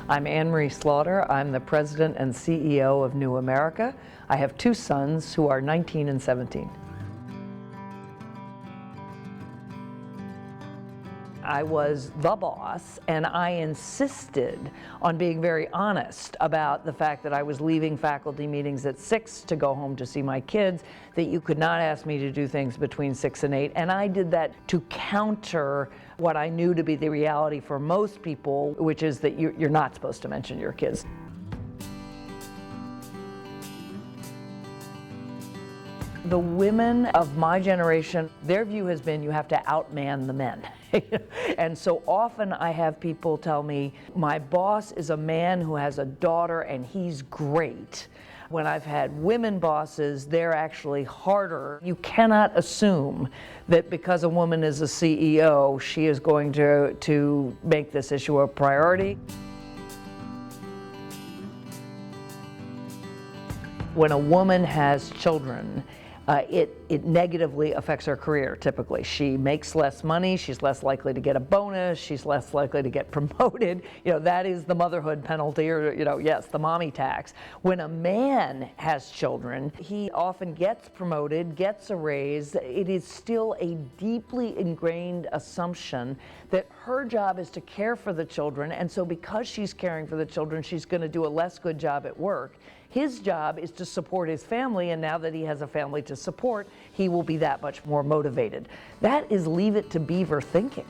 I'm Anne Marie Slaughter. I'm the president and CEO of New America. I have two sons who are 19 and 17. I was the boss, and I insisted on being very honest about the fact that I was leaving faculty meetings at 6 to go home to see my kids, that you could not ask me to do things between 6 and 8, and I did that to counter what I knew to be the reality for most people, which is that you're not supposed to mention your kids. The women of my generation, their view has been you have to outman the men. And so often I have people tell me, my boss is a man who has a daughter and he's great. When I've had women bosses, they're actually harder. You cannot assume that because a woman is a CEO, she is going to make this issue a priority. When a woman has children, it negatively affects her career, typically. She makes less money, she's less likely to get a bonus, she's less likely to get promoted. That is the motherhood penalty, or, yes, the mommy tax. When a man has children, he often gets promoted, gets a raise. It is still a deeply ingrained assumption that her job is to care for the children, and so because she's caring for the children, she's going to do a less good job at work. His job is to support his family, and now that he has a family to support, he will be that much more motivated. That is leave it to Beaver thinking.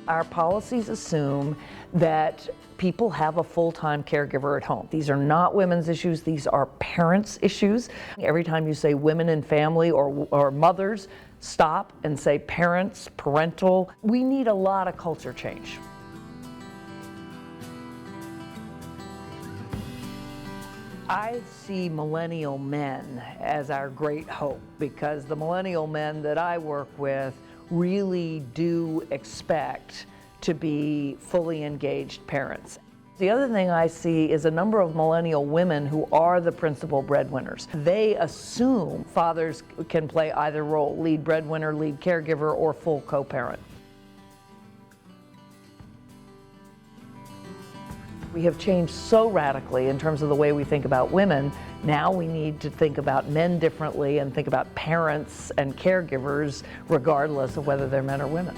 Our policies assume that people have a full-time caregiver at home. These are not women's issues, these are parents' issues. Every time you say women and family or mothers, stop and say parents, parental. We need a lot of culture change. I see millennial men as our great hope, because the millennial men that I work with really do expect to be fully engaged parents. The other thing I see is a number of millennial women who are the principal breadwinners. They assume fathers can play either role, lead breadwinner, lead caregiver, or full co-parent. We have changed so radically in terms of the way we think about women. Now we need to think about men differently and think about parents and caregivers regardless of whether they're men or women.